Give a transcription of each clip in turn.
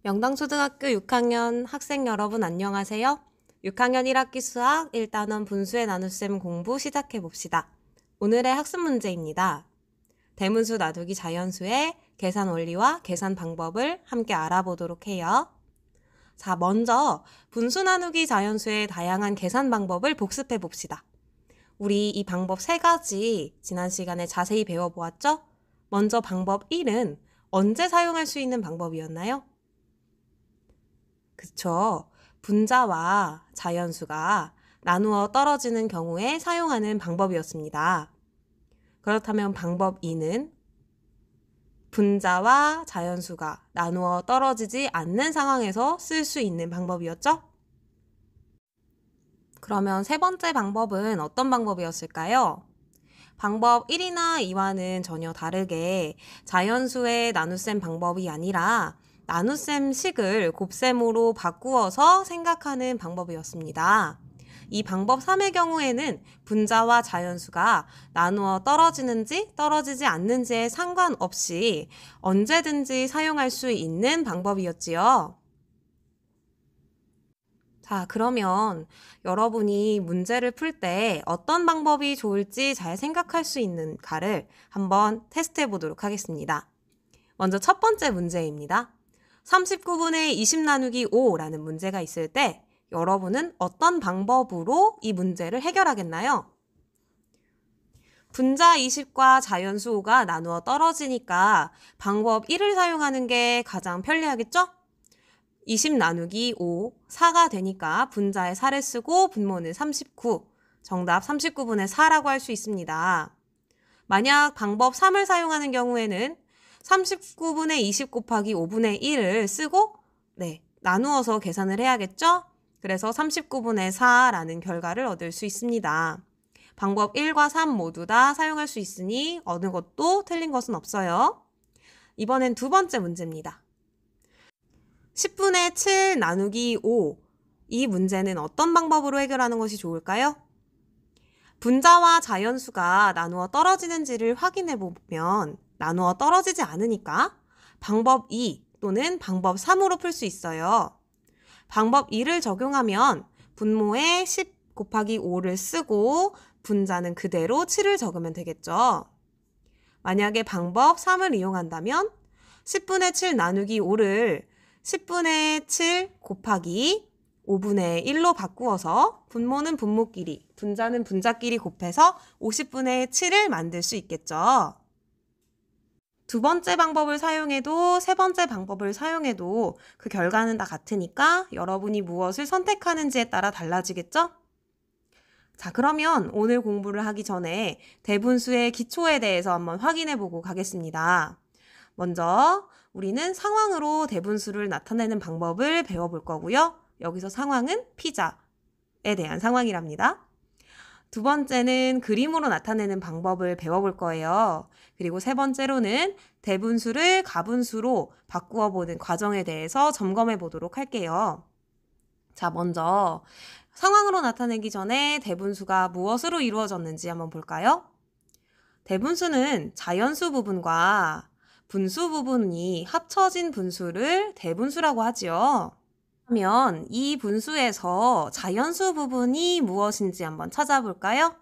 명당초등학교 6학년 학생 여러분 안녕하세요. 6학년 1학기 수학 1단원 분수의 나눗셈 공부 시작해 봅시다. 오늘의 학습 문제입니다. 대문수 나누기 자연수의 계산 원리와 계산 방법을 함께 알아보도록 해요. 자, 먼저 분수 나누기 자연수의 다양한 계산 방법을 복습해 봅시다. 우리 이 방법 3가지 지난 시간에 자세히 배워보았죠? 먼저 방법 1은 언제 사용할 수 있는 방법이었나요? 그쵸. 분자와 자연수가 나누어 떨어지는 경우에 사용하는 방법이었습니다. 그렇다면 방법 2는 분자와 자연수가 나누어 떨어지지 않는 상황에서 쓸 수 있는 방법이었죠? 그러면 세 번째 방법은 어떤 방법이었을까요? 방법 1이나 2와는 전혀 다르게 자연수의 나눗셈 방법이 아니라 나눗셈 식을 곱셈으로 바꾸어서 생각하는 방법이었습니다. 이 방법 3의 경우에는 분자와 자연수가 나누어 떨어지는지 떨어지지 않는지에 상관없이 언제든지 사용할 수 있는 방법이었지요. 자, 그러면 여러분이 문제를 풀 때 어떤 방법이 좋을지 잘 생각할 수 있는가를 한번 테스트해 보도록 하겠습니다. 먼저 첫 번째 문제입니다. 39분의 20 나누기 5라는 문제가 있을 때 여러분은 어떤 방법으로 이 문제를 해결하겠나요? 분자 20과 자연수 5가 나누어 떨어지니까 방법 1을 사용하는 게 가장 편리하겠죠? 20 나누기 5, 4가 되니까 분자에 4를 쓰고 분모는 39, 정답 39분의 4라고 할 수 있습니다. 만약 방법 3을 사용하는 경우에는 39분의 20 곱하기 5분의 1을 쓰고 나누어서 계산을 해야겠죠? 그래서 39분의 4라는 결과를 얻을 수 있습니다. 방법 1과 3 모두 다 사용할 수 있으니 어느 것도 틀린 것은 없어요. 이번엔 두 번째 문제입니다. 10분의 7 나누기 5. 이 문제는 어떤 방법으로 해결하는 것이 좋을까요? 분자와 자연수가 나누어 떨어지는지를 확인해 보면 나누어 떨어지지 않으니까 방법 2 또는 방법 3으로 풀 수 있어요. 방법 2를 적용하면 분모에 10 곱하기 5를 쓰고 분자는 그대로 7을 적으면 되겠죠. 만약에 방법 3을 이용한다면 10분의 7 나누기 5를 10분의 7 곱하기 5분의 1로 바꾸어서 분모는 분모끼리, 분자는 분자끼리 곱해서 50분의 7을 만들 수 있겠죠. 두 번째 방법을 사용해도 세 번째 방법을 사용해도 그 결과는 다 같으니까 여러분이 무엇을 선택하는지에 따라 달라지겠죠? 자, 그러면 오늘 공부를 하기 전에 대분수의 기초에 대해서 한번 확인해 보고 가겠습니다. 먼저 우리는 상황으로 대분수를 나타내는 방법을 배워볼 거고요. 여기서 상황은 피자에 대한 상황이랍니다. 두 번째는 그림으로 나타내는 방법을 배워볼 거예요. 그리고 세 번째로는 대분수를 가분수로 바꾸어 보는 과정에 대해서 점검해 보도록 할게요. 자, 먼저 상황으로 나타내기 전에 대분수가 무엇으로 이루어졌는지 한번 볼까요? 대분수는 자연수 부분과 분수 부분이 합쳐진 분수를 대분수라고 하지요. 그러면 이 분수에서 자연수 부분이 무엇인지 한번 찾아볼까요?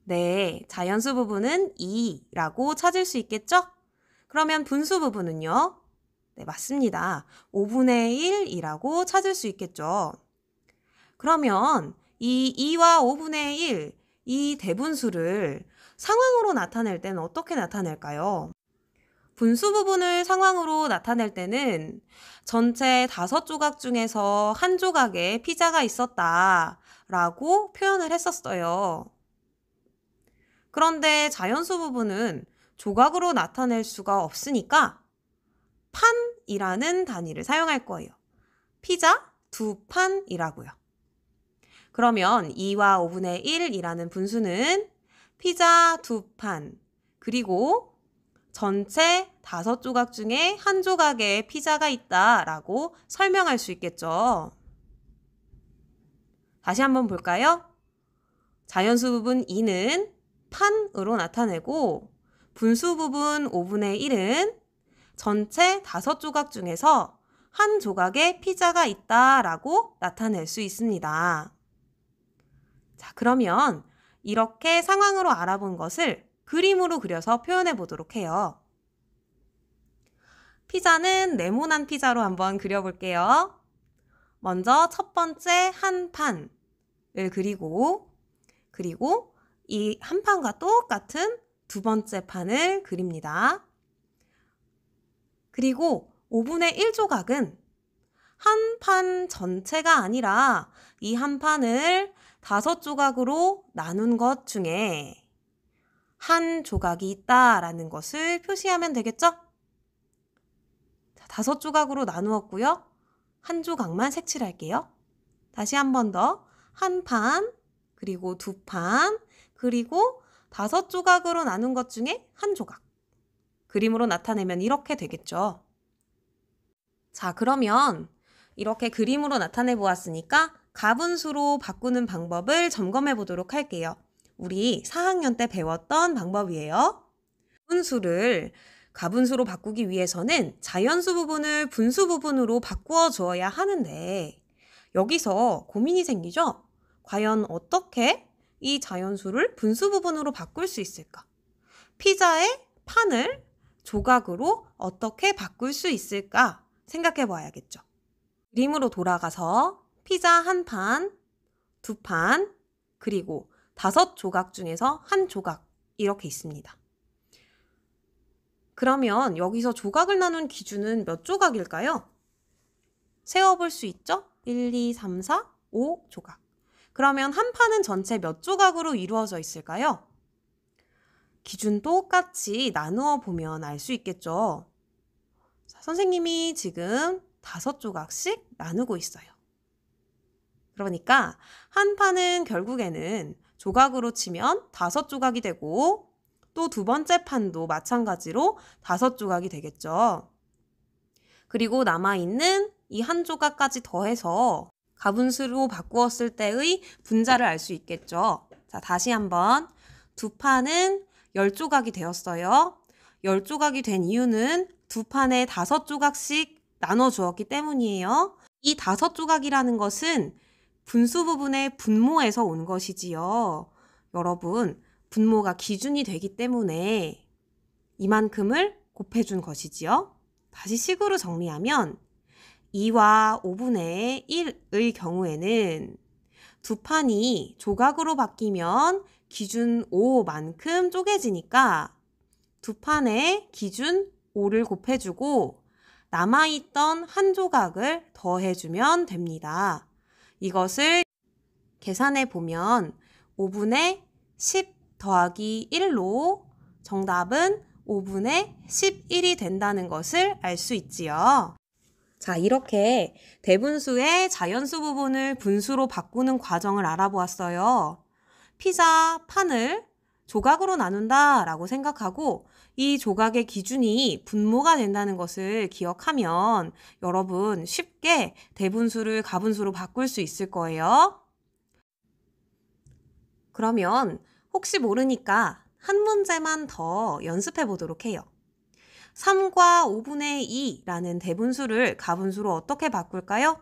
네, 자연수 부분은 2라고 찾을 수 있겠죠? 그러면 분수 부분은요? 네, 맞습니다. 5분의 1이라고 찾을 수 있겠죠. 그러면 이 2와 5분의 1, 이 대분수를 상황으로 나타낼 때는 어떻게 나타낼까요? 분수 부분을 상황으로 나타낼 때는 전체 5조각 중에서 한 조각에 피자가 있었다 라고 표현을 했었어요. 그런데 자연수 부분은 조각으로 나타낼 수가 없으니까 판이라는 단위를 사용할 거예요. 피자 2판이라고요. 그러면 2와 5분의 1이라는 분수는 피자 2판 그리고 전체 5조각 중에 한 조각에 피자가 있다라고 설명할 수 있겠죠. 다시 한번 볼까요? 자연수 부분 2는 판으로 나타내고 분수 부분 5분의 1은 전체 5조각 중에서 한 조각에 피자가 있다라고 나타낼 수 있습니다. 자, 그러면 이렇게 상황으로 알아본 것을 그림으로 그려서 표현해 보도록 해요. 피자는 네모난 피자로 한번 그려볼게요. 먼저 첫 번째 한 판을 그리고 이 한 판과 똑같은 두 번째 판을 그립니다. 그리고 5분의 1 조각은 한 판 전체가 아니라 이 한 판을 5조각으로 나눈 것 중에 한 조각이 있다라는 것을 표시하면 되겠죠? 자, 5조각으로 나누었고요. 한 조각만 색칠할게요. 다시 한 번 더. 한 판, 그리고 두 판, 그리고 5조각으로 나눈 것 중에 한 조각. 그림으로 나타내면 이렇게 되겠죠. 자, 그러면 이렇게 그림으로 나타내 보았으니까 가분수로 바꾸는 방법을 점검해 보도록 할게요. 우리 4학년 때 배웠던 방법이에요. 가분수로 바꾸기 위해서는 자연수 부분을 분수 부분으로 바꾸어 주어야 하는데 여기서 고민이 생기죠? 과연 어떻게 이 자연수를 분수 부분으로 바꿀 수 있을까? 피자의 판을 조각으로 어떻게 바꿀 수 있을까 생각해 봐야겠죠. 그림으로 돌아가서 피자 한 판, 두 판, 그리고 5조각 중에서 한 조각 이렇게 있습니다. 그러면 여기서 조각을 나눈 기준은 몇 조각일까요? 세어볼 수 있죠? 1, 2, 3, 4, 5 조각. 그러면 한 판은 전체 몇 조각으로 이루어져 있을까요? 기준 똑같이 나누어 보면 알 수 있겠죠. 자, 선생님이 지금 5조각씩 나누고 있어요. 그러니까 한 판은 결국에는 조각으로 치면 5조각이 되고 또 두 번째 판도 마찬가지로 5조각이 되겠죠. 그리고 남아있는 이 한 조각까지 더해서 가분수로 바꾸었을 때의 분자를 알 수 있겠죠. 자, 다시 한번 두 판은 10조각이 되었어요. 10조각이 된 이유는 두 판에 5조각씩 나눠주었기 때문이에요. 이 5조각이라는 것은 분수 부분의 분모에서 온 것이지요. 여러분, 분모가 기준이 되기 때문에 이만큼을 곱해준 것이지요. 다시 식으로 정리하면 2와 5분의 1의 경우에는 두 판이 조각으로 바뀌면 기준 5만큼 쪼개지니까 두 판에 기준 5를 곱해주고 남아있던 한 조각을 더해주면 됩니다. 이것을 계산해 보면 5분의 10 더하기 1로 정답은 5분의 11이 된다는 것을 알 수 있지요. 자, 이렇게 대분수의 자연수 부분을 분수로 바꾸는 과정을 알아보았어요. 피자 판을 조각으로 나눈다라고 생각하고 이 조각의 기준이 분모가 된다는 것을 기억하면 여러분 쉽게 대분수를 가분수로 바꿀 수 있을 거예요. 그러면 혹시 모르니까 한 문제만 더 연습해 보도록 해요. 3과 5분의 2라는 대분수를 가분수로 어떻게 바꿀까요?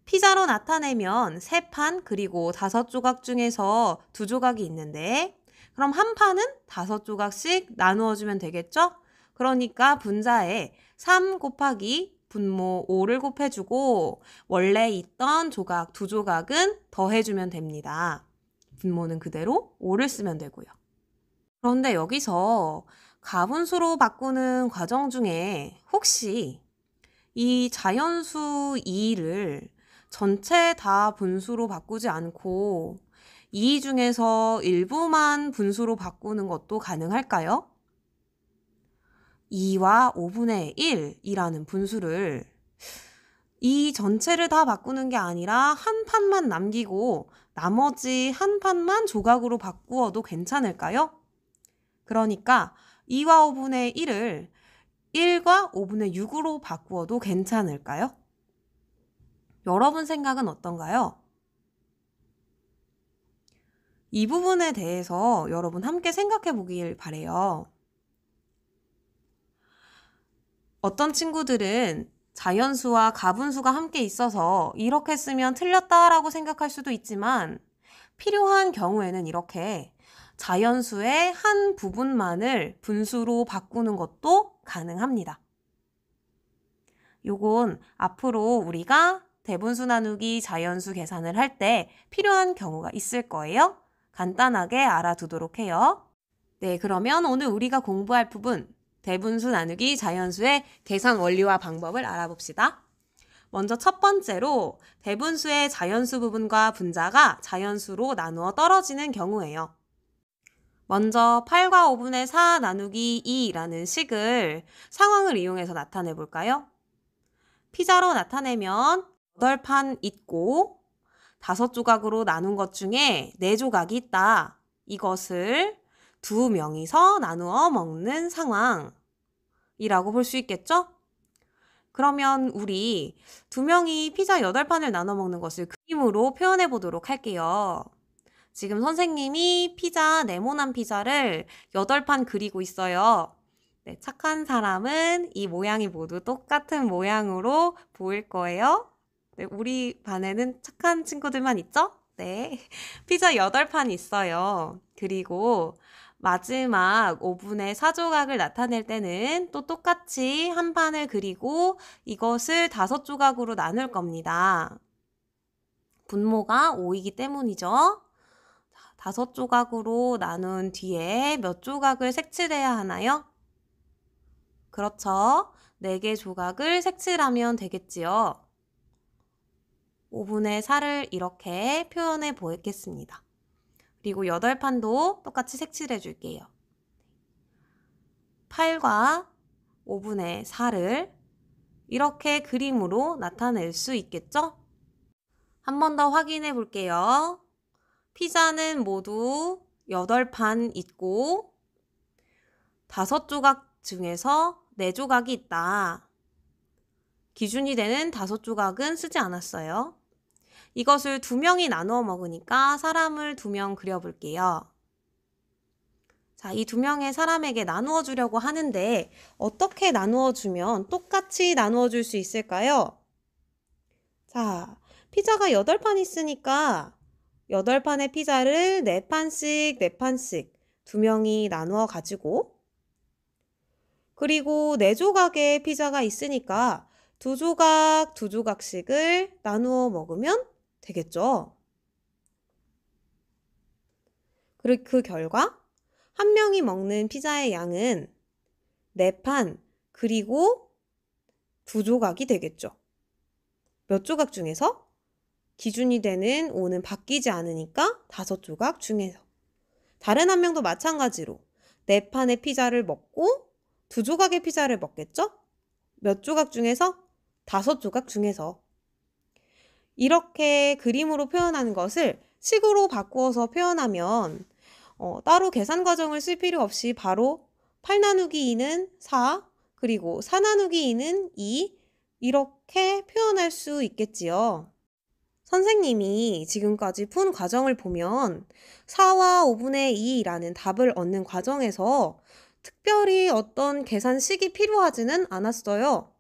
피자로 나타내면 3판 그리고 5조각 중에서 2조각이 있는데 그럼 한 판은 5조각씩 나누어주면 되겠죠? 그러니까 분자에 3 곱하기 분모 5를 곱해주고 원래 있던 조각 2조각은 더해주면 됩니다. 분모는 그대로 5를 쓰면 되고요. 그런데 여기서 가분수로 바꾸는 과정 중에 혹시 이 자연수 2를 전체 다 분수로 바꾸지 않고 2 중에서 일부만 분수로 바꾸는 것도 가능할까요? 2와 5분의 1이라는 분수를 이 전체를 다 바꾸는 게 아니라 한 판만 남기고 나머지 한 판만 조각으로 바꾸어도 괜찮을까요? 그러니까 2와 5분의 1을 1과 5분의 6으로 바꾸어도 괜찮을까요? 여러분 생각은 어떤가요? 이 부분에 대해서 여러분 함께 생각해 보길 바래요. 어떤 친구들은 자연수와 가분수가 함께 있어서 이렇게 쓰면 틀렸다라고 생각할 수도 있지만 필요한 경우에는 이렇게 자연수의 한 부분만을 분수로 바꾸는 것도 가능합니다. 요건 앞으로 우리가 대분수 나누기 자연수 계산을 할 때 필요한 경우가 있을 거예요. 간단하게 알아두도록 해요. 네, 그러면 오늘 우리가 공부할 부분 대분수 나누기 자연수의 계산 원리와 방법을 알아봅시다. 먼저 첫 번째로 대분수의 자연수 부분과 분자가 자연수로 나누어 떨어지는 경우예요. 먼저 8과 5분의 4 나누기 2라는 식을 상황을 이용해서 나타내 볼까요? 피자로 나타내면 8판 있고 5조각으로 나눈 것 중에 4조각이 있다. 이것을 2명이서 나누어 먹는 상황이라고 볼 수 있겠죠? 그러면 우리 2명이 피자 8판을 나눠 먹는 것을 그림으로 표현해 보도록 할게요. 지금 선생님이 피자 네모난 피자를 8판 그리고 있어요. 네, 착한 사람은 이 모양이 모두 똑같은 모양으로 보일 거예요. 네, 우리 반에는 착한 친구들만 있죠? 네, 피자 8판 있어요. 그리고 마지막 5분의 4조각을 나타낼 때는 또 똑같이 한 판을 그리고 이것을 5조각으로 나눌 겁니다. 분모가 5이기 때문이죠. 5조각으로 나눈 뒤에 몇 조각을 색칠해야 하나요? 그렇죠. 4개 조각을 색칠하면 되겠지요. 5분의 4를 이렇게 표현해 보겠습니다. 그리고 8판도 똑같이 색칠해 줄게요. 8과 5분의 4를 이렇게 그림으로 나타낼 수 있겠죠? 한 번 더 확인해 볼게요. 피자는 모두 8판 있고 5조각 중에서 4조각이 있다. 기준이 되는 5조각은 쓰지 않았어요. 이것을 2명이 나누어 먹으니까 사람을 2명 그려볼게요. 자, 이 2명의 사람에게 나누어 주려고 하는데 어떻게 나누어 주면 똑같이 나누어 줄 수 있을까요? 자, 피자가 8판 있으니까 8판의 피자를 4판씩 4판씩 2명이 나누어 가지고 그리고 4조각의 피자가 있으니까 2조각 2조각씩을 나누어 먹으면 되겠죠. 그리고 그 결과 한 명이 먹는 피자의 양은 4판 그리고 2조각이 되겠죠. 몇 조각 중에서? 기준이 되는 5는 바뀌지 않으니까 5조각 중에서. 다른 한 명도 마찬가지로 4판의 피자를 먹고 2조각의 피자를 먹겠죠? 몇 조각 중에서? 5조각 중에서. 이렇게 그림으로 표현하는 것을 식으로 바꾸어서 표현하면 따로 계산 과정을 쓸 필요 없이 바로 8 나누기 2는 4, 그리고 4 나누기 2는 2 이렇게 표현할 수 있겠지요. 선생님이 지금까지 푼 과정을 보면 4와 5분의 2라는 답을 얻는 과정에서 특별히 어떤 계산식이 필요하지는 않았어요.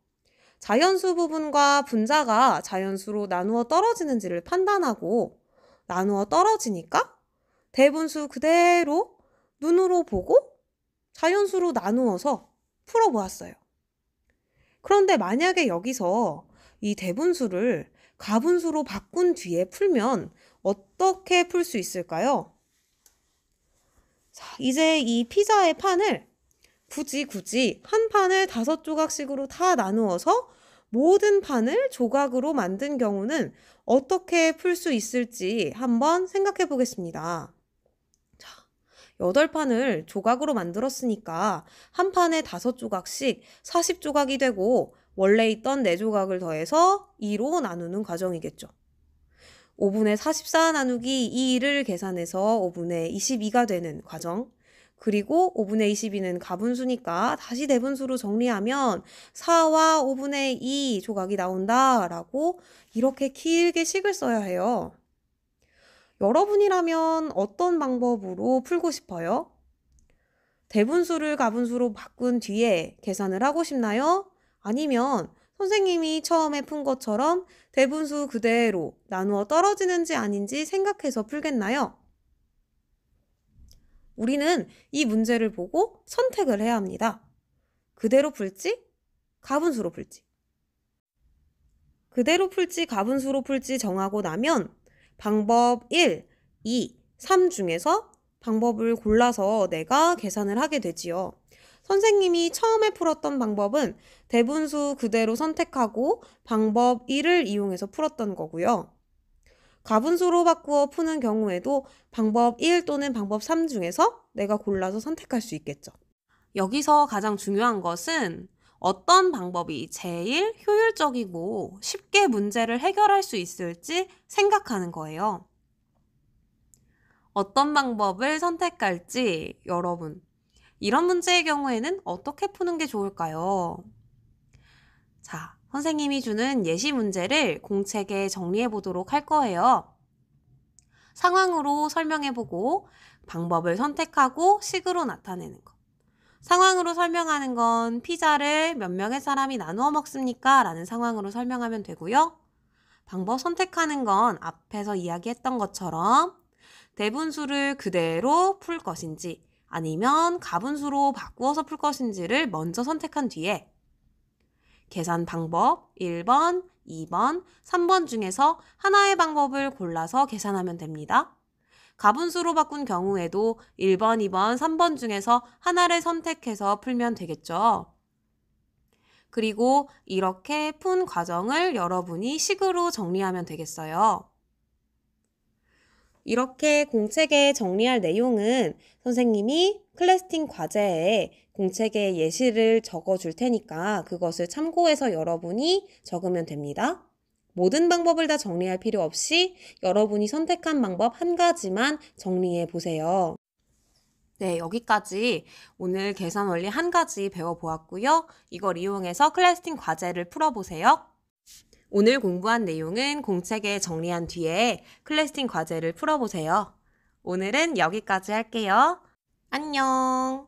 자연수 부분과 분자가 자연수로 나누어 떨어지는지를 판단하고 나누어 떨어지니까 대분수 그대로 눈으로 보고 자연수로 나누어서 풀어보았어요. 그런데 만약에 여기서 이 대분수를 가분수로 바꾼 뒤에 풀면 어떻게 풀 수 있을까요? 자, 이제 이 피자의 판을 굳이 한 판을 5조각씩으로 다 나누어서 모든 판을 조각으로 만든 경우는 어떻게 풀 수 있을지 한번 생각해 보겠습니다. 자, 8판을 조각으로 만들었으니까 한 판에 5조각씩 40조각이 되고 원래 있던 4조각을 더해서 2로 나누는 과정이겠죠. 5분의 44 나누기 2를 계산해서 5분의 22가 되는 과정. 그리고 5분의 22는 가분수니까 다시 대분수로 정리하면 4와 5분의 2 조각이 나온다라고 이렇게 길게 식을 써야 해요. 여러분이라면 어떤 방법으로 풀고 싶어요? 대분수를 가분수로 바꾼 뒤에 계산을 하고 싶나요? 아니면 선생님이 처음에 푼 것처럼 대분수 그대로 나누어 떨어지는지 아닌지 생각해서 풀겠나요? 우리는 이 문제를 보고 선택을 해야 합니다. 그대로 풀지? 가분수로 풀지? 그대로 풀지, 가분수로 풀지 정하고 나면 방법 1, 2, 3 중에서 방법을 골라서 내가 계산을 하게 되지요. 선생님이 처음에 풀었던 방법은 대분수 그대로 선택하고 방법 1을 이용해서 풀었던 거고요. 가분수로 바꾸어 푸는 경우에도 방법 1 또는 방법 3 중에서 내가 골라서 선택할 수 있겠죠. 여기서 가장 중요한 것은 어떤 방법이 제일 효율적이고 쉽게 문제를 해결할 수 있을지 생각하는 거예요. 어떤 방법을 선택할지 여러분, 이런 문제의 경우에는 어떻게 푸는 게 좋을까요? 자, 선생님이 주는 예시 문제를 공책에 정리해 보도록 할 거예요. 상황으로 설명해보고 방법을 선택하고 식으로 나타내는 것. 상황으로 설명하는 건 피자를 몇 명의 사람이 나누어 먹습니까? 라는 상황으로 설명하면 되고요. 방법 선택하는 건 앞에서 이야기했던 것처럼 대분수를 그대로 풀 것인지 아니면 가분수로 바꾸어서 풀 것인지를 먼저 선택한 뒤에 계산 방법 1번, 2번, 3번 중에서 하나의 방법을 골라서 계산하면 됩니다. 가분수로 바꾼 경우에도 1번, 2번, 3번 중에서 하나를 선택해서 풀면 되겠죠. 그리고 이렇게 푼 과정을 여러분이 식으로 정리하면 되겠어요. 이렇게 공책에 정리할 내용은 선생님이 클래스팅 과제에 공책에 예시를 적어 줄 테니까 그것을 참고해서 여러분이 적으면 됩니다. 모든 방법을 다 정리할 필요 없이 여러분이 선택한 방법 한 가지만 정리해 보세요. 네, 여기까지 오늘 계산 원리 한 가지 배워보았고요. 이걸 이용해서 클래스팅 과제를 풀어보세요. 오늘 공부한 내용은 공책에 정리한 뒤에 클래스팅 과제를 풀어보세요. 오늘은 여기까지 할게요. 안녕.